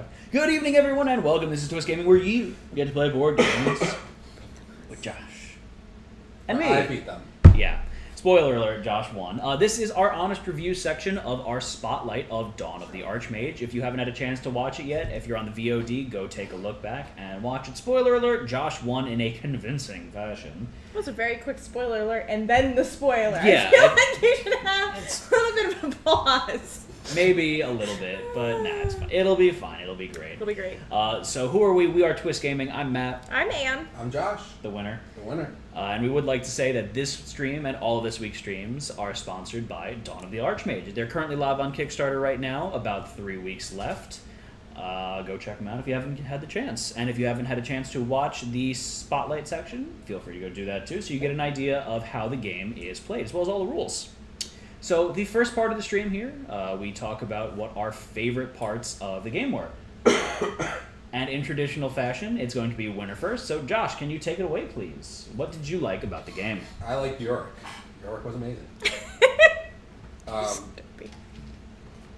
live. Good evening, everyone, and welcome. This is Twist Gaming, where you get to play board games with Josh and me. I beat them. Yeah. Spoiler alert, Josh won. This is our honest review section of our spotlight of Dawn of the Archmage. If you haven't had a chance to watch it yet, if you're on the VOD, go take a look back and watch it. Spoiler alert, Josh won in a convincing fashion. It was a very quick spoiler alert, and then the spoiler. Yeah, I feel like you should have a little bit of a pause. Maybe a little bit, but nah, it's fine. It'll be fine. It'll be great. It'll be great. So who are we? We are Twist Gaming. I'm Matt, I'm Ann. I'm Josh, the winner. the winner. And we would like to say that this stream and all of this week's streams are sponsored by Dawn of the Archmage. They're currently live on Kickstarter right now, about 3 weeks left. Go check them out if you haven't had the chance. And if you haven't had a chance to watch the Spotlight section, feel free to go do that too, so you get an idea of how the game is played, as well as all the rules. So the first part of the stream here, we talk about what our favorite parts of the game were. And in traditional fashion, it's going to be winner first. So Josh, can you take it away, please? What did you like about the game? I like Bjork. Bjork was amazing.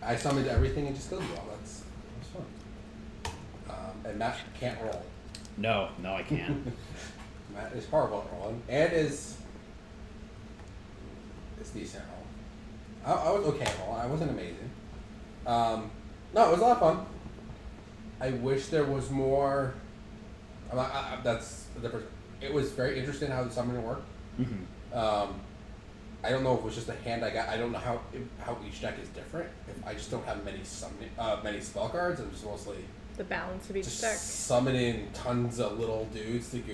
I summoned everything and just killed you all. That was fun. And Matt can't roll. No, I can't. Matt is horrible at rolling. And is decent at rolling. I was okay at rolling. I wasn't amazing. No, it was a lot of fun. I wish there was more. That's the difference. It was very interesting how the summoning worked. Mm-hmm. I don't know if it was just a hand I got. I don't know how each deck is different. If I just don't have many spell cards. I'm just mostly The balance of each just deck. summoning tons of little dudes to go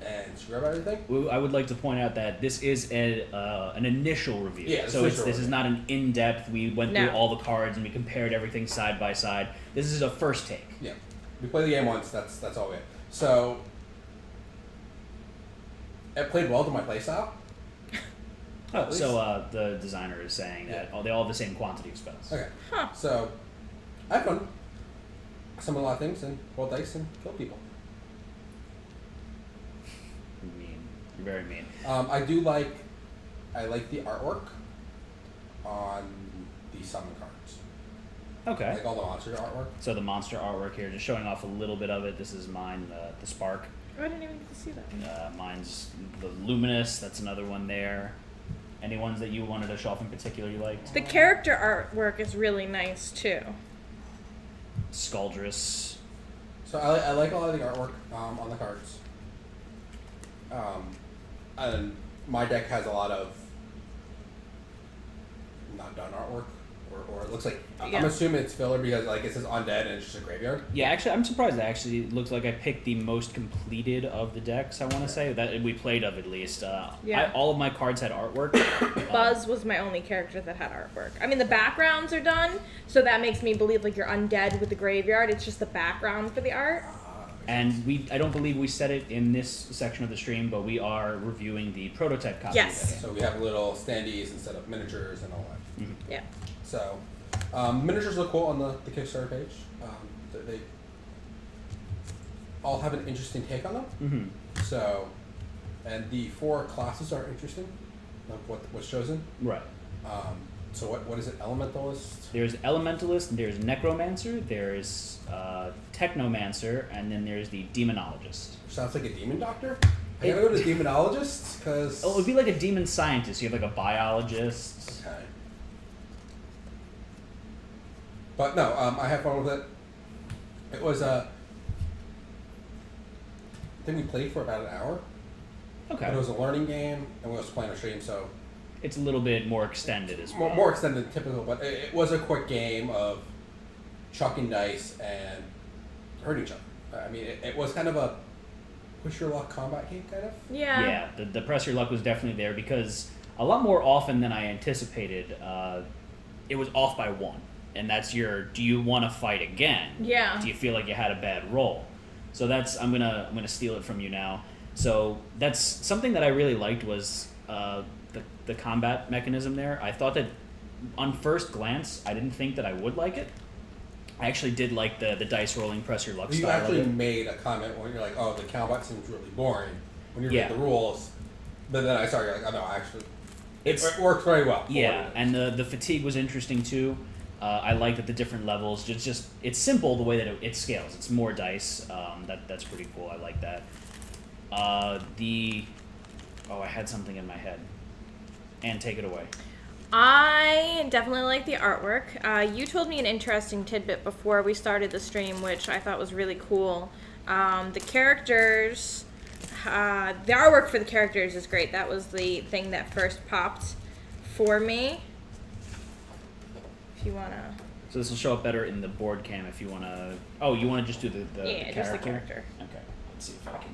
and screw up everything. I would like to point out that this is an initial review. Yeah, so this review. is not an in-depth, we went through all the cards and we compared everything side by side. This is a first take. Yeah. We played the game once, that's all we had. So it played well to my playstyle. Oh, so the designer is saying that they all have the same quantity of spells. Okay. Huh. So I had fun. Summon a lot of things and roll dice and kill people. Mean. You're very mean. I like the artwork on the summon cards. Okay. I like all the monster artwork. So the monster artwork here, just showing off a little bit of it. This is mine, the Spark. Oh, I didn't even get to see that. Mine's the Luminous. That's another one there. Any ones that you wanted to show off in particular you liked? The character artwork is really nice, too. Skuldress. So I like a lot of the artwork on the cards. And my deck has a lot of not done artwork, or it looks like I'm assuming it's filler because like it says undead and it's just a graveyard. Yeah, actually, I'm surprised. It looks like I picked the most completed of the decks. I want to say that we played of at least. All of my cards had artwork. Buzz was my only character that had artwork. I mean, the backgrounds are done, so that makes me believe like you're undead with the graveyard. It's just the background for the art. And I don't believe we said it in this section of the stream, but we are reviewing the prototype copy. Yes. Of the game. So we have little standees instead of miniatures and all that. Mm-hmm. Yeah. So miniatures look cool on the Kickstarter page. They all have an interesting take on them. Mm-hmm. So, and the 4 classes are interesting, like what's chosen. Right. So what is it? Elementalist. There's Elementalist, there's Necromancer, there's Technomancer, and then there's the Demonologist. Sounds like a demon doctor. I gotta go to demonologist because. Oh, it would be like a demon scientist. You have like a biologist. Okay. But no, I had fun with it. It was I think we played for about an hour. Okay. But it was a learning game, and we also playing a stream, so It's a little bit more extended as well. more extended than typical. But it was a quick game of chucking dice and hurting each other. I mean, it was kind of a push your luck combat game, kind of. Yeah. Yeah, the press your luck was definitely there because a lot more often than I anticipated, it was off by 1. And that's do you want to fight again? Yeah. Do you feel like you had a bad roll? So I'm gonna steal it from you now. So that's something that I really liked was the combat mechanism there. I thought that on first glance, I didn't think that I would like it. I actually did like the dice rolling press your luck You style actually of it. made a comment when you're like, "Oh, the combat seems really boring." When you Yeah. read the rules, but then I saw you're like, "Oh no, actually, it It's- works very well." Yeah, and the fatigue was interesting too. I like that the different levels, just it's simple the way that it scales. It's more dice. That's pretty cool. I like that. I had something in my head. And take it away. I definitely like the artwork. You told me an interesting tidbit before we started the stream, which I thought was really cool. The characters, the artwork for the characters is great. That was the thing that first popped for me. If you wanna. So this will show up better in the board cam if you wanna. Oh, you wanna just do the Yeah, just the character. Okay, let's see if I can.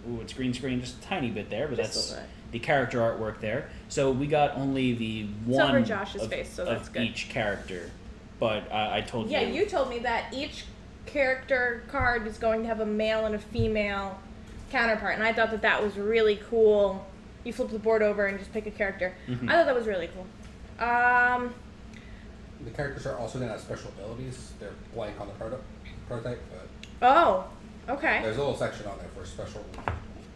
Ooh, it's green screen just a tiny bit there, but Just that's the character artwork there. So we got only the one over Josh's face, so that's of good. each character. But I told you. Yeah, you told me that each character card is going to have a male and a female counterpart, and I thought that that was really cool. You flip the board over and just pick a character. Mhm. I thought that was really cool. The characters are also going to have special abilities. They're blank on the prototype, but Oh, okay. there's a little section on there for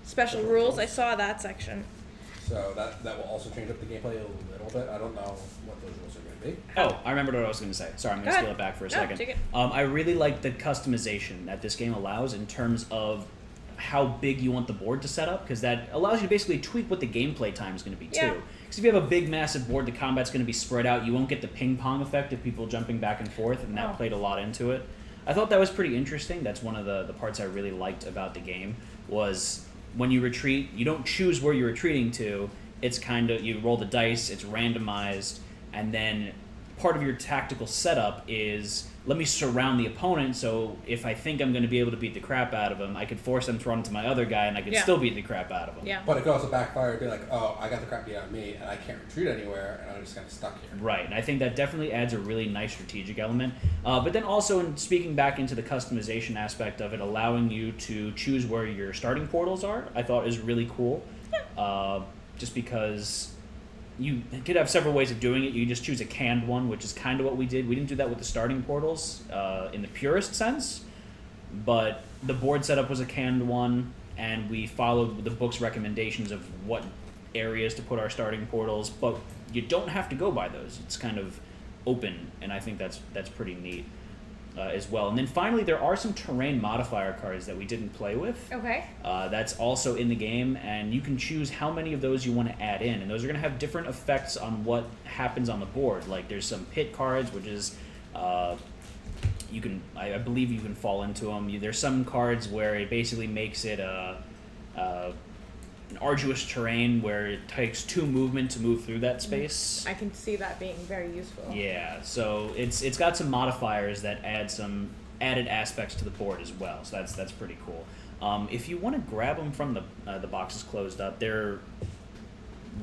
Special rules. I saw that section. So that will also change up the gameplay a little bit. I don't know what those rules are going to be. Oh, I remembered what I was going to say. Sorry, I'm going to Go scale ahead. it back for a No, second. take it. I really like the customization that this game allows in terms of how big you want the board to set up, because that allows you to basically tweak what the gameplay time is going to be Yeah. too. Because if you have a big, massive board, the combat's going to be spread out. You won't get the ping pong effect of people jumping back and forth, and that Oh. played a lot into it. I thought that was pretty interesting. That's one of the parts I really liked about the game was when you retreat, you don't choose where you're retreating to. It's kind of, you roll the dice, it's randomized, and then part of your tactical setup is, let me surround the opponent, so if I think I'm going to be able to beat the crap out of him, I could force them to run into my other guy, and I could Yeah. still beat the crap out of him. Yeah. But it could also backfire and be like, oh, I got the crap beat out of me, and I can't retreat anywhere, and I'm just kind of stuck here. Right, and I think that definitely adds a really nice strategic element. But then also, in speaking back into the customization aspect of it, allowing you to choose where your starting portals are, I thought is really cool. Just because you could have several ways of doing it. You just choose a canned one, which is kind of what we did. We didn't do that with the starting portals in the purest sense, but the board setup was a canned one, and we followed the book's recommendations of what areas to put our starting portals, but you don't have to go by those. It's kind of open, and I think that's pretty neat as well. And then finally, there are some terrain modifier cards that we didn't play with. Okay. That's also in the game, and you can choose how many of those you want to add in, and those are going to have different effects on what happens on the board. Like there's some pit cards, which is you can, I believe you can fall into them. There's some cards where it basically makes it an arduous terrain where it takes 2 movement to move through that space. I can see that being very useful. Yeah, so it's got some modifiers that add some added aspects to the board as well. So that's pretty cool. If you want to grab them from the boxes closed up, they're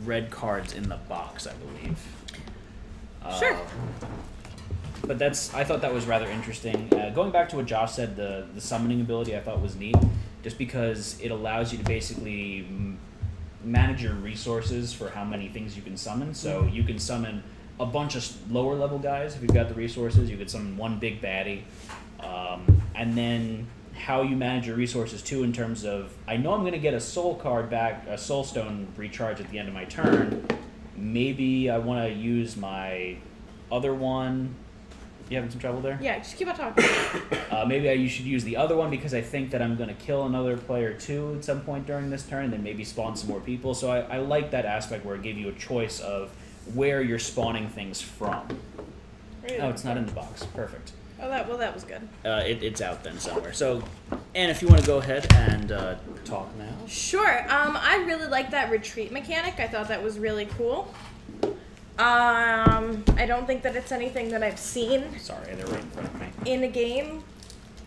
red cards in the box, I believe. Sure. But I thought that was rather interesting. Going back to what Josh said, the summoning ability I thought was neat, just because it allows you to basically manage your resources for how many things you can summon. So you can summon a bunch of lower level guys if you've got the resources. You could summon one big baddie. And then how you manage your resources too, in terms of, I know I'm going to get a soul card back, a soul stone recharge at the end of my turn. Maybe I want to use my other one. You having some trouble there? Yeah, just keep on talking. Maybe you should use the other one because I think that I'm going to kill another player too at some point during this turn, and then maybe spawn some more people. So I like that aspect where it gave you a choice of where you're spawning things from. Oh, it's not in the box. Perfect. Oh, that was good. It's out then somewhere. So, Anne, if you want to go ahead and talk now. Sure. I really like that retreat mechanic. I thought that was really cool. I don't think that it's anything that I've seen Sorry, they're right in front of me. in a game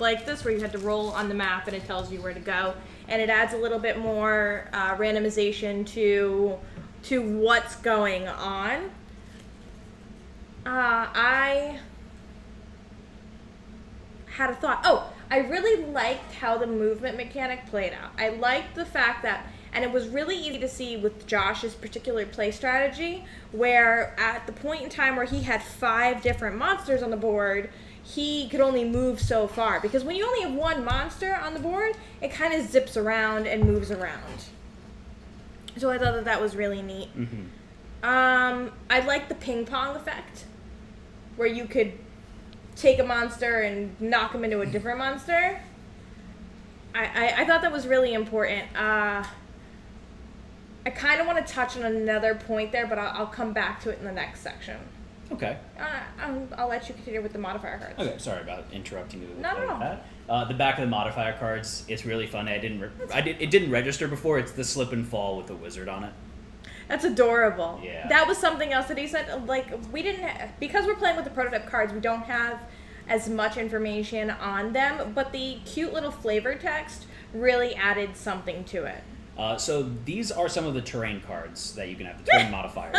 like this where you had to roll on the map and it tells you where to go, and it adds a little bit more randomization to what's going on. I had a thought. Oh, I really liked how the movement mechanic played out. I liked the fact that, and it was really easy to see with Josh's particular play strategy, where at the point in time where he had 5 different monsters on the board, he could only move so far. Because when you only have 1 monster on the board, it kind of zips around and moves around. So I thought that was really neat. Mm-hmm. I like the ping pong effect, where you could take a monster and knock him into a different monster. I thought that was really important. I kind of want to touch on another point there, but I'll come back to it in the next section. Okay. I'll let you continue with the modifier cards. Okay, sorry about interrupting you. Not at all. That. The back of the modifier cards, it's really funny. It didn't register before. It's the slip and fall with the wizard on it. That's adorable. Yeah. That was something else that he said. Like, we didn't because we're playing with the prototype cards. We don't have as much information on them, but the cute little flavor text really added something to it. So these are some of the terrain cards that you can have, the terrain modifiers.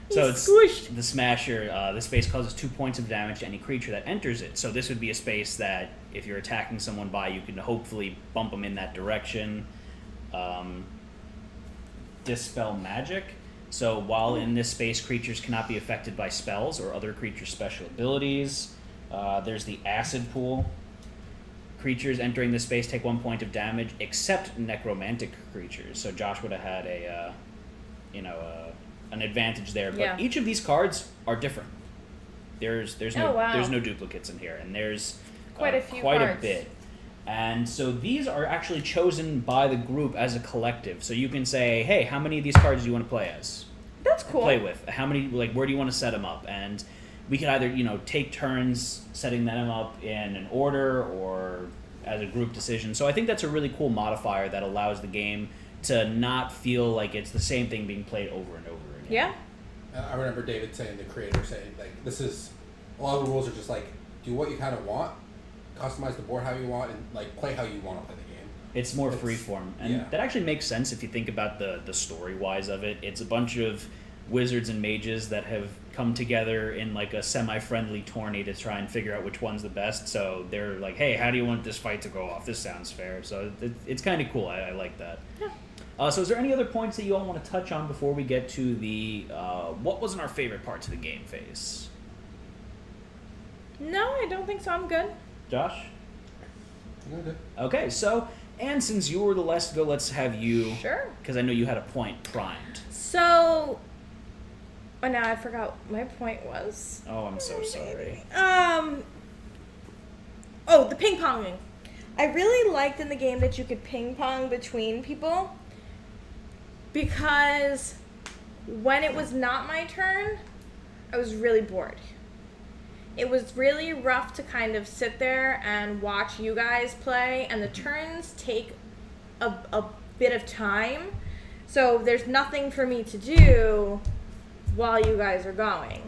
So it's squished. the Smasher. This space causes 2 points of damage to any creature that enters it. So this would be a space that, if you're attacking someone by, you can hopefully bump them in that direction. Dispel magic. So while in this space, creatures cannot be affected by spells or other creature special abilities. There's the acid pool. Creatures entering this space take 1 point of damage, except necromantic creatures. So Josh would have had an advantage there. But each of these cards are different. There's no duplicates in here, and there's quite a few quite cards. a bit. And so these are actually chosen by the group as a collective. So you can say, hey, how many of these cards do you want to play as? That's cool. Play with. How many, where do you want to set them up? And we could either, take turns setting them up in an order or as a group decision. So I think that's a really cool modifier that allows the game to not feel like it's the same thing being played over and over again. Yeah. I remember David saying, the creator saying, this is, a lot of the rules are just do what you kind of want, customize the board how you want, and play how you want to play the game. It's more freeform, and that actually makes sense if you think about the story-wise of it. It's a bunch of wizards and mages that have come together in a semi-friendly tourney to try and figure out which one's the best. So they're like, hey, how do you want this fight to go off? This sounds fair. So it's kind of cool. I like that. Yeah. So is there any other points that you all want to touch on before we get to the what wasn't our favorite parts of the game phase? No, I don't think so. I'm good. Josh? Okay. Okay, so, and since you were the last to go, let's have you... Sure. Because I know you had a point primed. So... Oh, now I forgot what my point was. Oh, I'm so sorry. Oh, the ping-ponging. I really liked in the game that you could ping-pong between people, because when it was not my turn, I was really bored. It was really rough to kind of sit there and watch you guys play, and the turns take a bit of time, so there's nothing for me to do while you guys are going.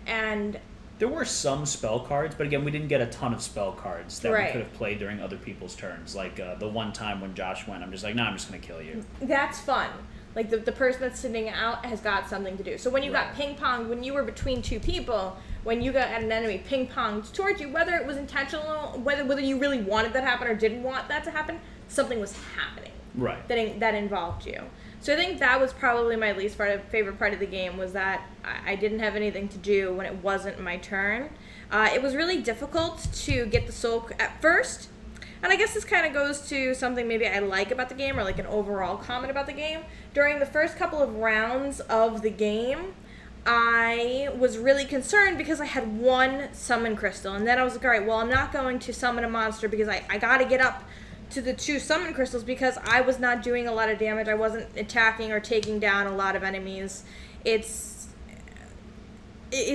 And there were some spell cards, but again, we didn't get a ton of spell cards that we could have played during other people's turns. The one time when Josh went, I'm just like, nah, I'm just going to kill you. That's fun. The person that's sitting out has got something to do. So when you got ping-ponged, when you were between two people, when you got an enemy ping-ponged towards you, whether it was intentional, whether you really wanted that to happen or didn't want that to happen, something was happening. Right. That involved you. So I think that was probably my least favorite part of the game, was that I didn't have anything to do when it wasn't my turn. It was really difficult to get the soul at first. And I guess this kind of goes to something maybe I like about the game, or an overall comment about the game. During the first couple of rounds of the game, I was really concerned because I had one summon crystal. And then I was like, all right, well, I'm not going to summon a monster because I got to get up to the 2 summon crystals because I was not doing a lot of damage. I wasn't attacking or taking down a lot of enemies. It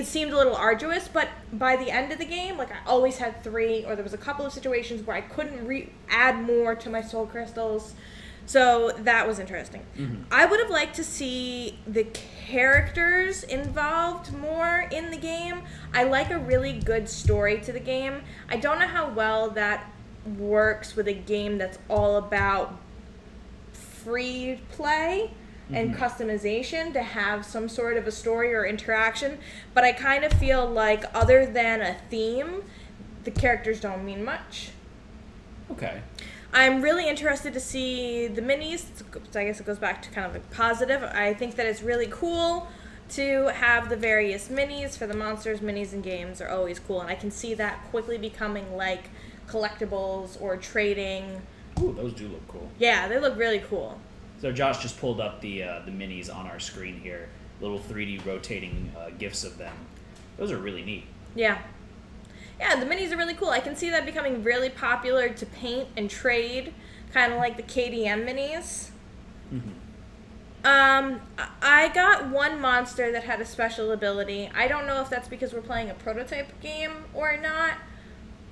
seemed a little arduous, but by the end of the game, I always had 3, or there was a couple of situations where I couldn't add more to my soul crystals. So that was interesting. Mm-hmm. I would have liked to see the characters involved more in the game. I like a really good story to the game. I don't know how well that works with a game that's all about free play and customization, to have some sort of a story or interaction, but I kind of feel like other than a theme, the characters don't mean much. Okay. I'm really interested to see the minis. I guess it goes back to kind of positive. I think that it's really cool to have the various minis for the monsters. Minis in games are always cool, and I can see that quickly becoming collectibles or trading. Ooh, those do look cool. Yeah, they look really cool. So Josh just pulled up the minis on our screen here. little 3D rotating gifs of them. Those are really neat. Yeah. Yeah, the minis are really cool. I can see that becoming really popular to paint and trade, kind of like the KDM minis. I got one monster that had a special ability. I don't know if that's because we're playing a prototype game or not,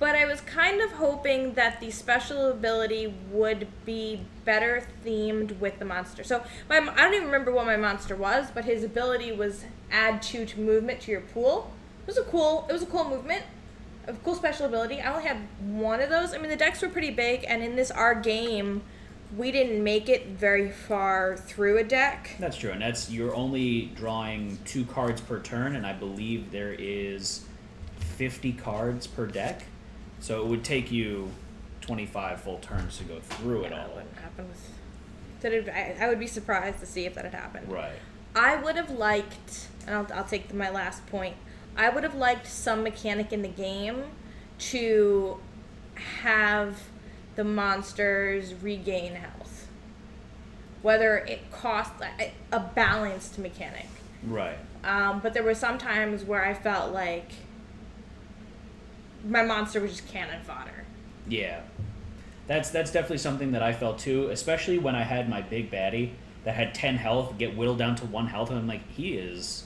but I was kind of hoping that the special ability would be better themed with the monster. So I don't even remember what my monster was, but his ability was add 2 to movement to your pool. It was a cool movement, a cool special ability. I only had one of those. I mean, the decks were pretty big, and in our game, we didn't make it very far through a deck. That's true, and you're only drawing 2 cards per turn, and I believe there is 50 cards per deck. So it would take you 25 full turns to go through it all. That wouldn't happen with... I would be surprised to see if that had happened. Right. I would have liked, and I'll take my last point, I would have liked some mechanic in the game to have the monsters regain health. Whether it cost a balanced mechanic. Right. But there were some times where I felt like my monster was just cannon fodder. Yeah. That's definitely something that I felt too, especially when I had my big baddie that had 10 health get whittled down to 1 health, and I'm like, he is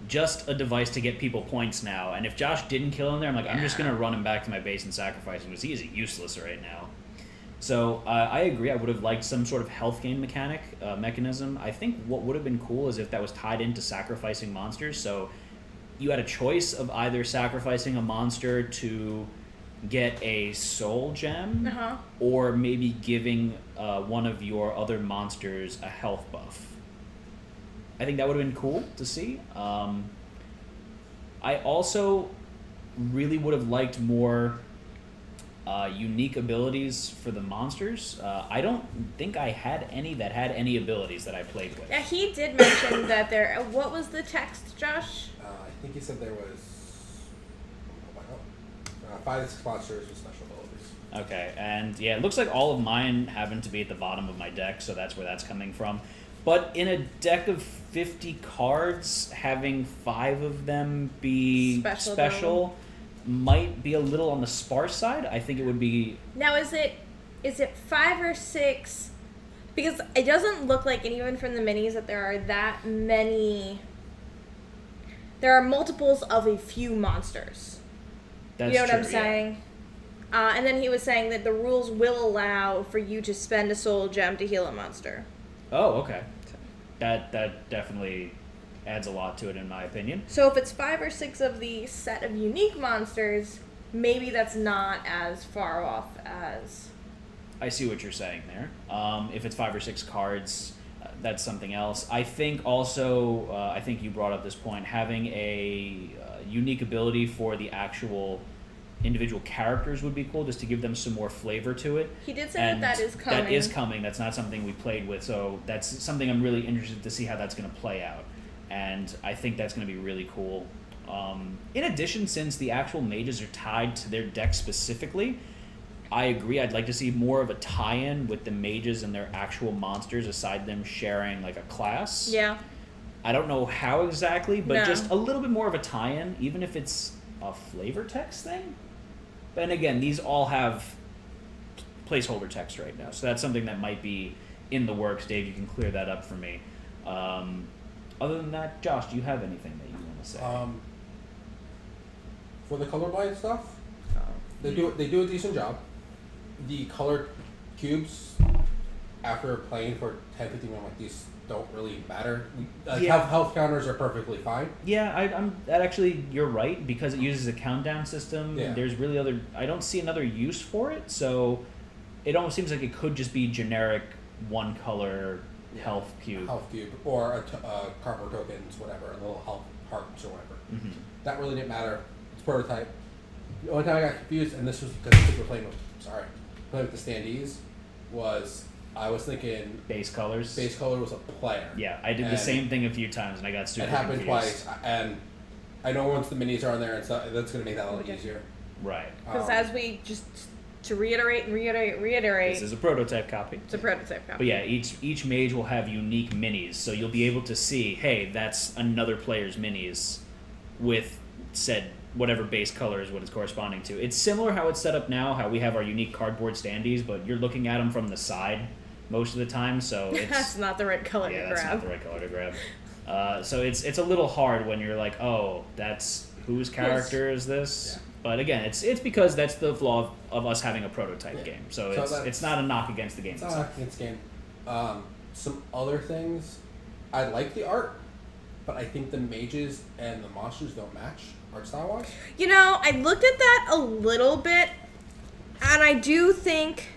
just a device to get people points now. And if Josh didn't kill him there, I'm like, I'm just going to run him back to my base and sacrifice him because he is useless right now. So I agree. I would have liked some sort of health gain mechanism. I think what would have been cool is if that was tied into sacrificing monsters. So you had a choice of either sacrificing a monster to get a soul gem, or maybe giving one of your other monsters a health buff. I think that would have been cool to see. I also really would have liked more unique abilities for the monsters. I don't think I had any that had any abilities that I played with. Yeah, he did mention that there... What was the text, Josh? I think he said there was 5 to 6 monsters with special abilities. Okay, and yeah, it looks like all of mine happen to be at the bottom of my deck, so that's where that's coming from. But in a deck of 50 cards, having 5 of them be special might be a little on the sparse side. I think it would be... Now, is it 5 or 6? Because it doesn't look like, and even from the minis, that there are that many... There are multiples of a few monsters. That's you know what true, I'm saying? And then he was saying that the rules will allow for you to spend a soul gem to heal a monster. Oh, okay. That definitely adds a lot to it, in my opinion. So if it's 5 or 6 of the set of unique monsters, maybe that's not as far off as... I see what you're saying there. If it's 5 or 6 cards, that's something else. I think also, I think you brought up this point, having a unique ability for the actual individual characters would be cool, just to give them some more flavor to it. He did say that is coming. That is coming. That's not something we played with, so that's something I'm really interested to see how that's going to play out. And I think that's going to be really cool. In addition, since the actual mages are tied to their deck specifically, I agree. I'd like to see more of a tie-in with the mages and their actual monsters, aside them sharing like a class. Yeah. I don't know how exactly, but just a little bit more of a tie-in, even if it's a flavor text thing. And again, these all have placeholder text right now, so that's something that might be in the works. Dave, you can clear that up for me. Other than that, Josh, do you have anything that you want to say? For the colorblind stuff, they do a decent job. The colored cubes, after playing for 10-15 minutes, like, these don't really matter. Health counters are perfectly fine. Yeah, that actually, you're right, because it uses a countdown system. Yeah. There's really I don't see another use for it, so it almost seems like it could just be generic one color health cube. Health cube, or a cardboard tokens, whatever, a little health hearts or whatever. Mm-hmm. That really didn't matter. It's prototype. The only time I got confused, and this was because we were playing with the standees, was I was thinking Base colors. base color was a player. Yeah, I did the same thing a few times, and I got super It happened confused. twice, and I know once the minis are on there, that's going to make that a little easier. Right. Because as we just to reiterate and reiterate. This is a prototype copy. It's a prototype copy. But yeah, each mage will have unique minis, so you'll be able to see, hey, that's another player's minis with said whatever base color is what it's corresponding to. It's similar how it's set up now, how we have our unique cardboard standees, but you're looking at them from the side most of the time, so it's... That's not the right color to grab. Yeah, that's not the right color to grab. So it's a little hard when you're like, oh, that's... Whose character is this? Yeah. But again, it's because that's the flaw of us having a prototype game. So it's not a knock against the game. It's not a knock against the game. Some other things, I like the art, but I think the mages and the monsters don't match art style wise. You know, I looked at that a little bit, and I do think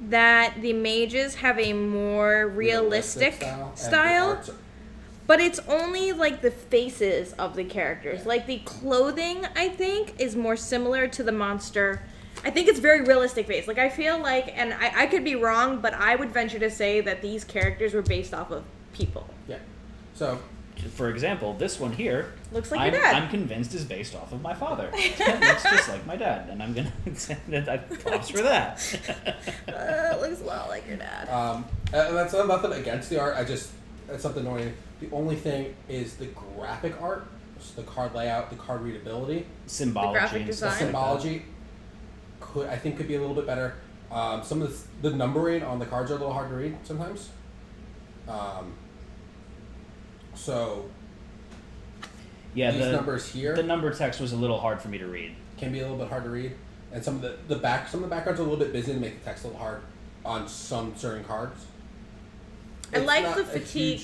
that the mages have a more realistic style. But it's only like the faces of the characters. Yeah. Like the clothing, I think, is more similar to the monster. I think it's very realistic face. Like I feel like, and I could be wrong, but I would venture to say that these characters were based off of people. Yeah. So, for example, this one here looks like your dad. I'm convinced is based off of my father. It looks just like my dad, and I'm gonna send that props for that. It looks a lot like your dad. And that's nothing against the art. It's something annoying. The only thing is the graphic art, so the card layout, the card readability, symbology, the graphic design. The symbology could be a little bit better. Some of the numbering on the cards are a little hard to read sometimes. So yeah, these numbers here, the number text was a little hard for me to read. Can be a little bit hard to read, and some of the backgrounds are a little bit busy to make the text a little hard on some certain cards. I like the fatigue.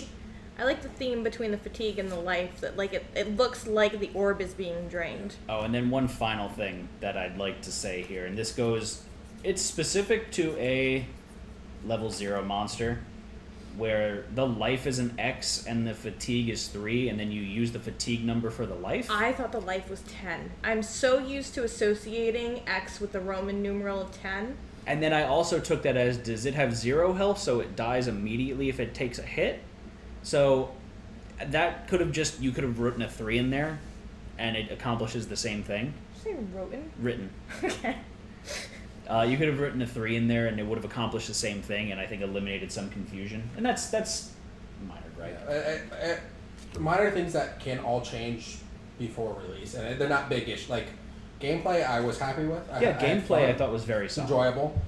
I like the theme between the fatigue and the life. That like it looks like the orb is being drained. Oh, and then one final thing that I'd like to say here, and this goes, it's specific to a level 0 monster, where the life is an X and the fatigue is 3, and then you use the fatigue number for the life. I thought the life was 10. I'm so used to associating X with the Roman numeral of 10. And then I also took that as, does it have 0 health, so it dies immediately if it takes a hit? So that could have you could have written a 3 in there, and it accomplishes the same thing. Did you say roten? Written. Okay. You could have written a 3 in there, and it would have accomplished the same thing, and I think eliminated some confusion. And that's minor, right? Yeah, minor things that can all change before release, and they're not big-ish. Like gameplay, I was happy with. Gameplay I thought was very solid. Enjoyable.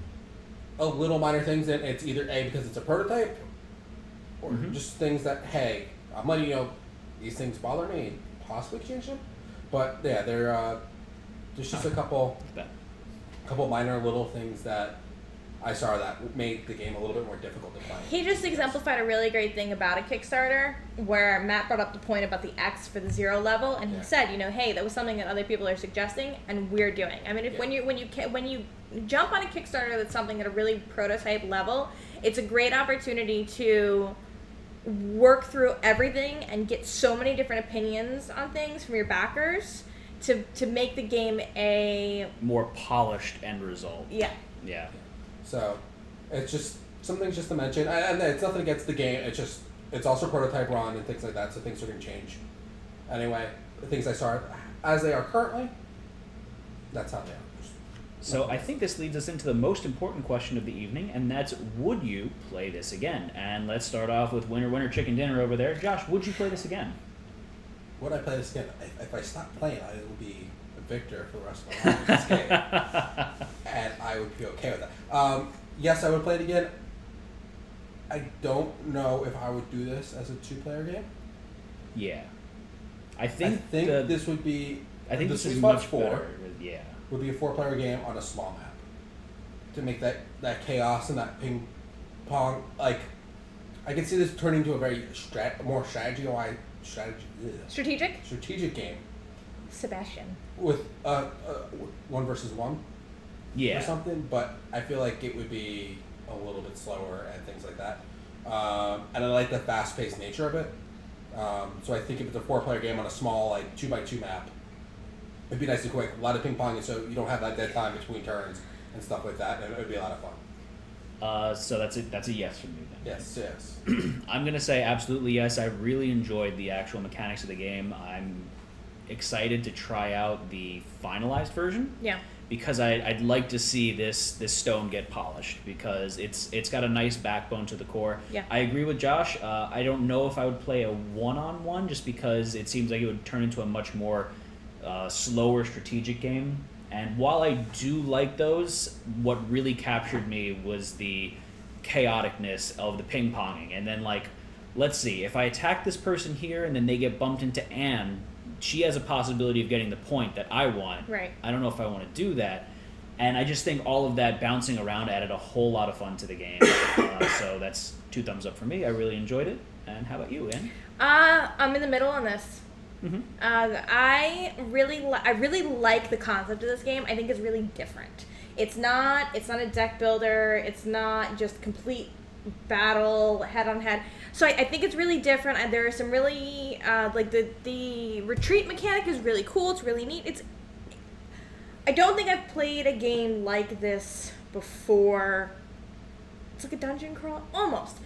A little minor things, and it's either A, because it's a prototype, or just things that, hey, I'm letting you know these things bother me, and possibly change them. But yeah, there's just a couple minor little things that I saw that made the game a little bit more difficult to play. He just exemplified a really great thing about a Kickstarter, where Matt brought up the point about the X for the 0 level, and he said, hey, that was something that other people are suggesting, and we're doing. I mean, when you jump on a Kickstarter that's something at a really prototype level, it's a great opportunity to work through everything and get so many different opinions on things from your backers to make the game a more polished end result. Yeah. So it's just some things just to mention, and it's nothing against the game. It's also prototype run and things like that, so things are going to change. Anyway, the things I saw as they are currently, that's how they are. So I think this leads us into the most important question of the evening, and that's, would you play this again? And let's start off with winner, chicken dinner over there. Josh, would you play this again? Would I play this again? If I stopped playing, I will be a victor for the rest of my life in this game. And I would be okay with that. Yes, I would play it again. I don't know if I would do this as a 2-player game. Yeah. I think this would be... I think the this is Spot much 4 better. Yeah. Would be a 4-player game on a small map. To make that chaos and that ping pong... Like, I can see this turning into a very more strategic game. Sebastian. With 1 versus 1. Yeah. Or something, but I feel like it would be a little bit slower and things like that. And I like the fast-paced nature of it. So I think if it's a 4-player game on a small, like 2x2 map, it'd be nice and quick. A lot of ping pong, so you don't have that dead time between turns and stuff like that. And it would be a lot of fun. So that's a yes from me then. Yes. I'm gonna say absolutely yes. I really enjoyed the actual mechanics of the game. excited to try out the finalized version. Yeah. Because I'd like to see this stone get polished, because it's got a nice backbone to the core. Yeah. I agree with Josh. I don't know if I would play a one-on-one, just because it seems like it would turn into a much more slower strategic game. And while I do like those, what really captured me was the chaoticness of the ping-ponging. And then, like, let's see, if I attack this person here and then they get bumped into Anne, she has a possibility of getting the point that I want. Right. I don't know if I want to do that. And I just think all of that bouncing around added a whole lot of fun to the game. So that's 2 thumbs up for me. I really enjoyed it. And how about you, Anne? I'm in the middle on this. Mm-hmm. I really like the concept of this game. I think it's really different. It's not a deck builder. It's not just complete battle head on head. So I think it's really different. And there are some really like the retreat mechanic is really cool. It's really neat. I don't think I've played a game like this before. It's like a dungeon crawl almost.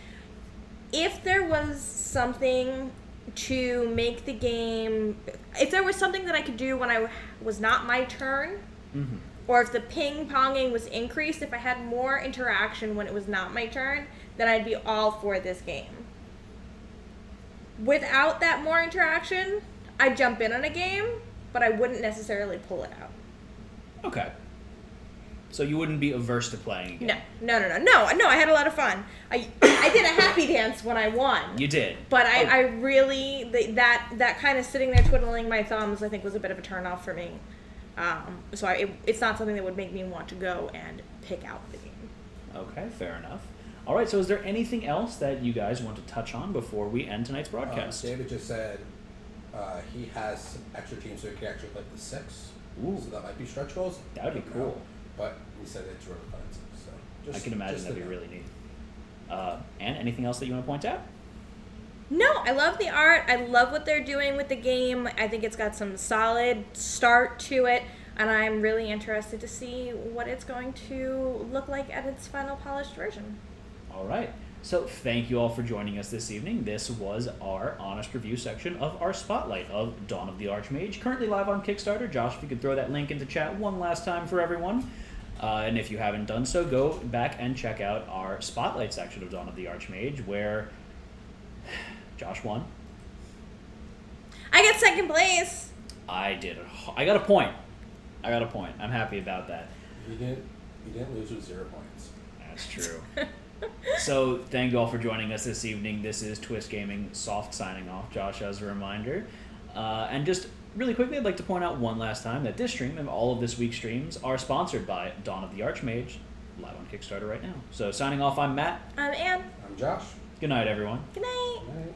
If there was something to make the game, if there was something that I could do when I was not my turn, Mm-hmm. or if the ping-ponging was increased, if I had more interaction when it was not my turn, then I'd be all for this game. Without that more interaction, I'd jump in on a game, but I wouldn't necessarily pull it out. Okay. So you wouldn't be averse to playing again? No, I had a lot of fun. I did a happy dance when I won. You did? But I really, that kind of sitting there twiddling my thumbs, I think was a bit of a turnoff for me. So it's not something that would make me want to go and pick out the game. Okay, fair enough. All right, so is there anything else that you guys want to touch on before we end tonight's broadcast? David just said he has some extra teams so he can actually play the 6. Ooh. So that might be stretch goals. That would be I don't know. cool. But he said it's really fun. So just, I can imagine that'd be really neat. And anything else that you want to point out? No, I love the art. I love what they're doing with the game. I think it's got some solid start to it, and I'm really interested to see what it's going to look like at its final polished version. All right. So thank you all for joining us this evening. This was our honest review section of our spotlight of Dawn of the Archmage, currently live on Kickstarter. Josh, if you could throw that link into chat one last time for everyone. And if you haven't done so, go back and check out our spotlight section of Dawn of the Archmage, where Josh won. I got second place. I did. I got a point. I'm happy about that. You didn't lose with 0 points. That's true. So thank you all for joining us this evening. This is Twist Gaming Soft signing off. Josh, as a reminder. And just really quickly, I'd like to point out one last time that this stream and all of this week's streams are sponsored by Dawn of the Archmage, live on Kickstarter right now. So signing off, I'm Matt. I'm Anne. I'm Josh. Good night, everyone. Good night. Good night.